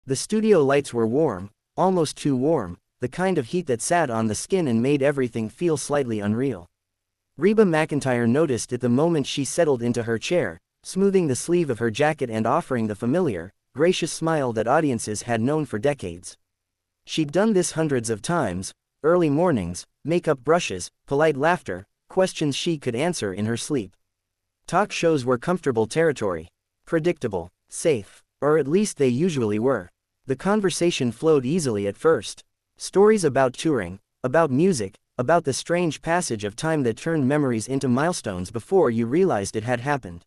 The studio lights were warm, almost too warm, the kind of heat that sat on the skin and made everything feel slightly unreal. Reba McEntire noticed it the moment she settled into her chair, smoothing the sleeve of her jacket and offering the familiar, gracious smile that audiences had known for decades. She'd done this hundreds of times: early mornings, makeup brushes, polite laughter, questions she could answer in her sleep. Talk shows were comfortable territory. Predictable, safe, or at least they usually were. The conversation flowed easily at first. Stories about touring, about music, about the strange passage of time that turned memories into milestones before you realized it had happened.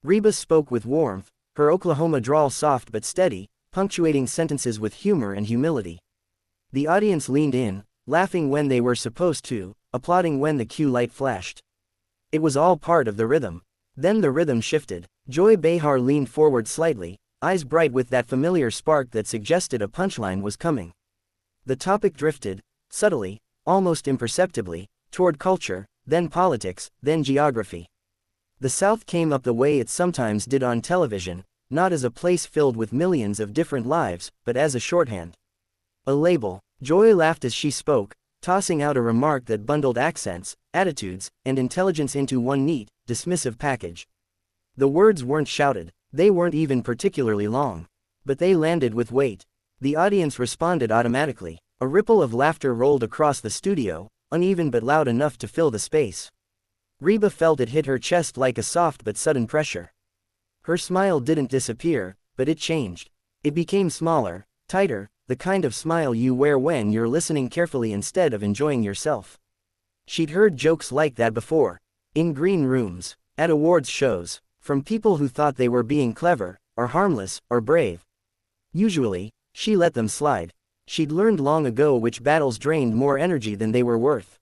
Reba spoke with warmth, her Oklahoma drawl soft but steady, punctuating sentences with humor and humility. The audience leaned in, laughing when they were supposed to, applauding when the cue light flashed. It was all part of the rhythm. Then the rhythm shifted. Joy Behar leaned forward slightly, eyes bright with that familiar spark that suggested a punchline was coming. The topic drifted, subtly, almost imperceptibly, toward culture, then politics, then geography. The South came up the way it sometimes did on television, not as a place filled with millions of different lives, but as a shorthand. A label. Joy laughed as she spoke, tossing out a remark that bundled accents, attitudes, and intelligence into one neat, dismissive package. The words weren't shouted, they weren't even particularly long. But they landed with weight. The audience responded automatically. A ripple of laughter rolled across the studio, uneven but loud enough to fill the space. Reba felt it hit her chest like a soft but sudden pressure. Her smile didn't disappear, but it changed. It became smaller, tighter, the kind of smile you wear when you're listening carefully instead of enjoying yourself. She'd heard jokes like that before. In green rooms, at awards shows, from people who thought they were being clever, or harmless, or brave. Usually, she let them slide. She'd learned long ago which battles drained more energy than they were worth.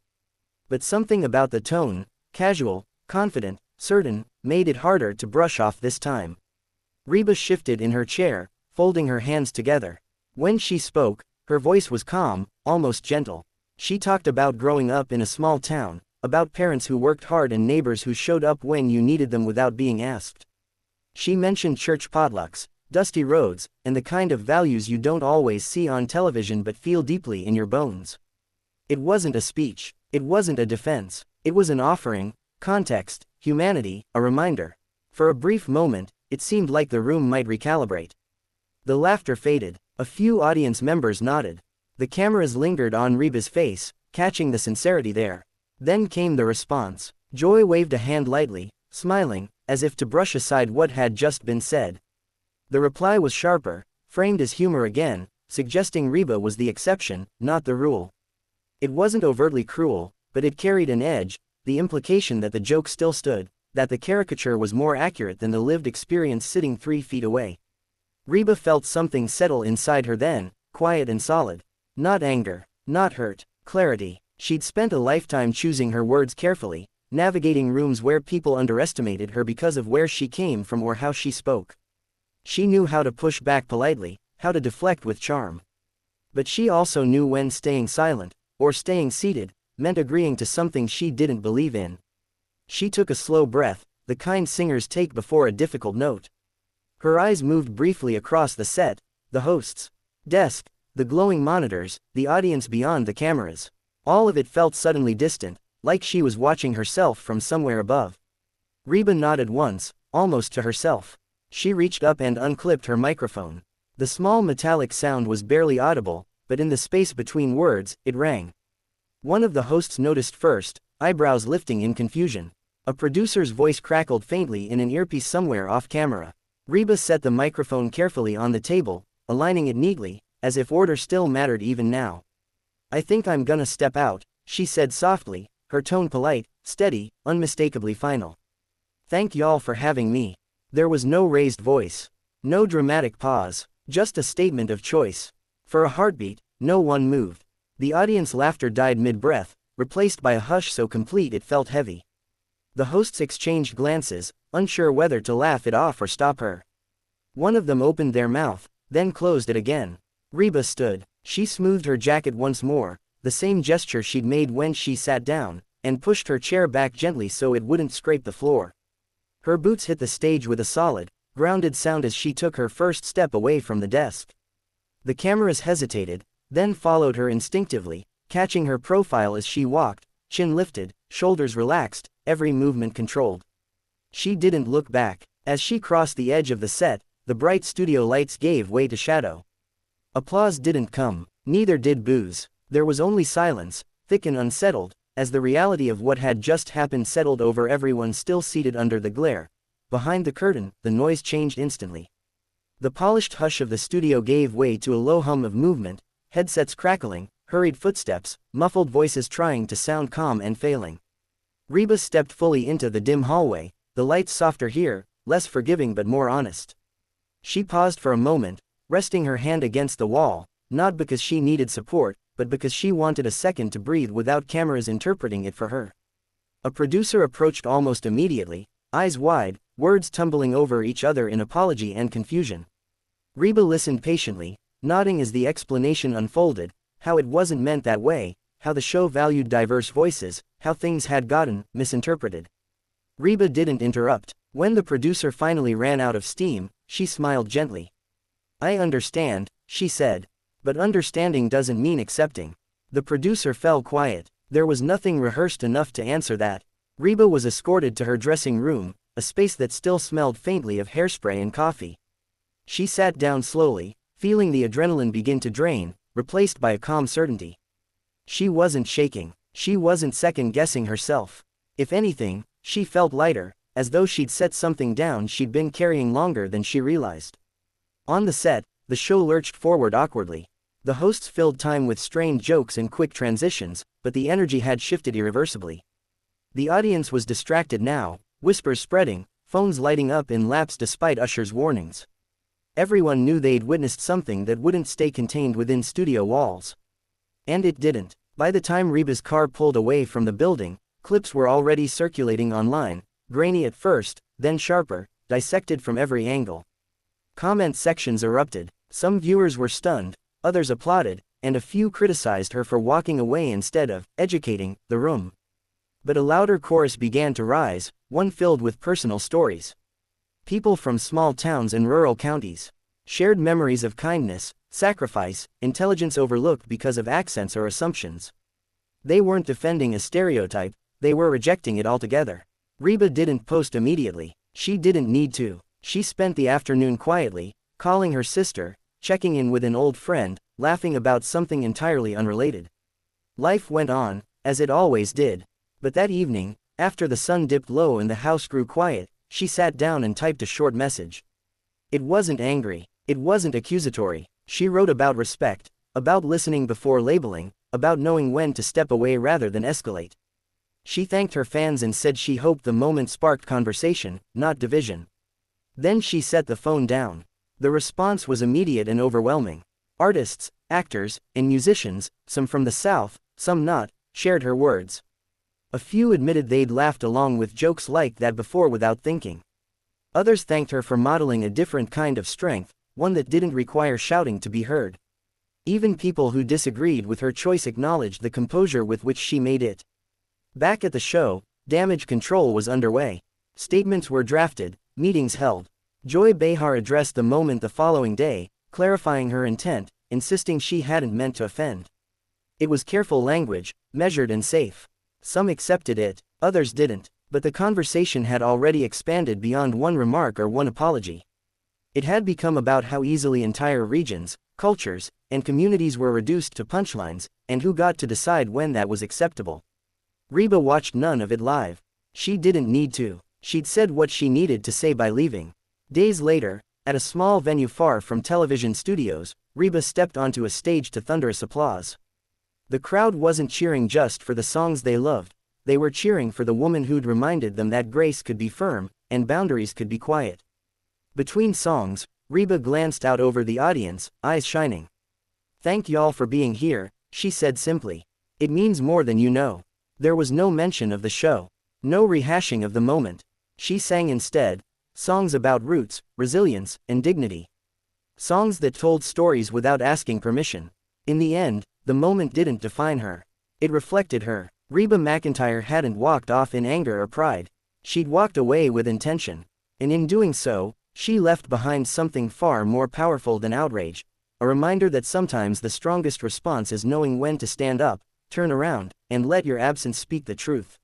But something about the tone, casual, confident, certain, made it harder to brush off this time. Reba shifted in her chair, folding her hands together. When she spoke, her voice was calm, almost gentle. She talked about growing up in a small town, about parents who worked hard and neighbors who showed up when you needed them without being asked. She mentioned church potlucks, dusty roads, and the kind of values you don't always see on television but feel deeply in your bones. It wasn't a speech, it wasn't a defense, it was an offering, context, humanity, a reminder. For a brief moment, it seemed like the room might recalibrate. The laughter faded, a few audience members nodded. The cameras lingered on Reba's face, catching the sincerity there. Then came the response. Joy waved a hand lightly, smiling, as if to brush aside what had just been said. The reply was sharper, framed as humor again, suggesting Reba was the exception, not the rule. It wasn't overtly cruel, but it carried an edge, the implication that the joke still stood, that the caricature was more accurate than the lived experience sitting 3 feet away. Reba felt something settle inside her then, quiet and solid. Not anger, not hurt, clarity. She'd spent a lifetime choosing her words carefully, navigating rooms where people underestimated her because of where she came from or how she spoke. She knew how to push back politely, how to deflect with charm. But she also knew when staying silent, or staying seated, meant agreeing to something she didn't believe in. She took a slow breath, the kind singers take before a difficult note. Her eyes moved briefly across the set, the host's desk, the glowing monitors, the audience beyond the cameras. All of it felt suddenly distant, like she was watching herself from somewhere above. Reba nodded once, almost to herself. She reached up and unclipped her microphone. The small metallic sound was barely audible, but in the space between words, it rang. One of the hosts noticed first, eyebrows lifting in confusion. A producer's voice crackled faintly in an earpiece somewhere off camera. Reba set the microphone carefully on the table, aligning it neatly, as if order still mattered even now. "I think I'm gonna step out," she said softly, her tone polite, steady, unmistakably final. "Thank y'all for having me." There was no raised voice, no dramatic pause, just a statement of choice. For a heartbeat, no one moved. The audience laughter died mid-breath, replaced by a hush so complete it felt heavy. The hosts exchanged glances, unsure whether to laugh it off or stop her. One of them opened their mouth, then closed it again. Reba stood. She smoothed her jacket once more, the same gesture she'd made when she sat down, and pushed her chair back gently so it wouldn't scrape the floor. Her boots hit the stage with a solid, grounded sound as she took her first step away from the desk. The cameras hesitated, then followed her instinctively, catching her profile as she walked, chin lifted, shoulders relaxed, every movement controlled. She didn't look back. As she crossed the edge of the set, the bright studio lights gave way to shadow. Applause didn't come, neither did boos. There was only silence, thick and unsettled, as the reality of what had just happened settled over everyone still seated under the glare. Behind the curtain, the noise changed instantly. The polished hush of the studio gave way to a low hum of movement, headsets crackling, hurried footsteps, muffled voices trying to sound calm and failing. Reba stepped fully into the dim hallway, the lights softer here, less forgiving but more honest. She paused for a moment, resting her hand against the wall, not because she needed support, but because she wanted a second to breathe without cameras interpreting it for her. A producer approached almost immediately, eyes wide, words tumbling over each other in apology and confusion. Reba listened patiently, nodding as the explanation unfolded, how it wasn't meant that way, how the show valued diverse voices, how things had gotten misinterpreted. Reba didn't interrupt. When the producer finally ran out of steam, she smiled gently. "I understand," she said. "But understanding doesn't mean accepting." The producer fell quiet. There was nothing rehearsed enough to answer that. Reba was escorted to her dressing room, a space that still smelled faintly of hairspray and coffee. She sat down slowly, feeling the adrenaline begin to drain, replaced by a calm certainty. She wasn't shaking. She wasn't second-guessing herself. If anything, she felt lighter, as though she'd set something down she'd been carrying longer than she realized. On the set, the show lurched forward awkwardly. The hosts filled time with strained jokes and quick transitions, but the energy had shifted irreversibly. The audience was distracted now, whispers spreading, phones lighting up in laps despite ushers' warnings. Everyone knew they'd witnessed something that wouldn't stay contained within studio walls. And it didn't. By the time Reba's car pulled away from the building, clips were already circulating online, grainy at first, then sharper, dissected from every angle. Comment sections erupted. Some viewers were stunned, others applauded, and a few criticized her for walking away instead of educating the room. But a louder chorus began to rise, one filled with personal stories. People from small towns and rural counties shared memories of kindness, sacrifice, intelligence overlooked because of accents or assumptions. They weren't defending a stereotype, they were rejecting it altogether. Reba didn't post immediately. She didn't need to. She spent the afternoon quietly, calling her sister, checking in with an old friend, laughing about something entirely unrelated. Life went on, as it always did. But that evening, after the sun dipped low and the house grew quiet, she sat down and typed a short message. It wasn't angry. It wasn't accusatory. She wrote about respect, about listening before labeling, about knowing when to step away rather than escalate. She thanked her fans and said she hoped the moment sparked conversation, not division. Then she set the phone down. The response was immediate and overwhelming. Artists, actors, and musicians, some from the South, some not, shared her words. A few admitted they'd laughed along with jokes like that before without thinking. Others thanked her for modeling a different kind of strength, one that didn't require shouting to be heard. Even people who disagreed with her choice acknowledged the composure with which she made it. Back at the show, damage control was underway. Statements were drafted, meetings held. Joy Behar addressed the moment the following day, clarifying her intent, insisting she hadn't meant to offend. It was careful language, measured and safe. Some accepted it, others didn't, but the conversation had already expanded beyond one remark or one apology. It had become about how easily entire regions, cultures, and communities were reduced to punchlines, and who got to decide when that was acceptable. Reba watched none of it live. She didn't need to. She'd said what she needed to say by leaving. Days later, at a small venue far from television studios, Reba stepped onto a stage to thunderous applause. The crowd wasn't cheering just for the songs they loved, they were cheering for the woman who'd reminded them that grace could be firm, and boundaries could be quiet. Between songs, Reba glanced out over the audience, eyes shining. "Thank y'all for being here," she said simply. "It means more than you know." There was no mention of the show. No rehashing of the moment. She sang instead, songs about roots, resilience, and dignity. Songs that told stories without asking permission. In the end, the moment didn't define her. It reflected her. Reba McEntire hadn't walked off in anger or pride. She'd walked away with intention. And in doing so, she left behind something far more powerful than outrage. a reminder that sometimes the strongest response is knowing when to stand up, turn around, and let your absence speak the truth.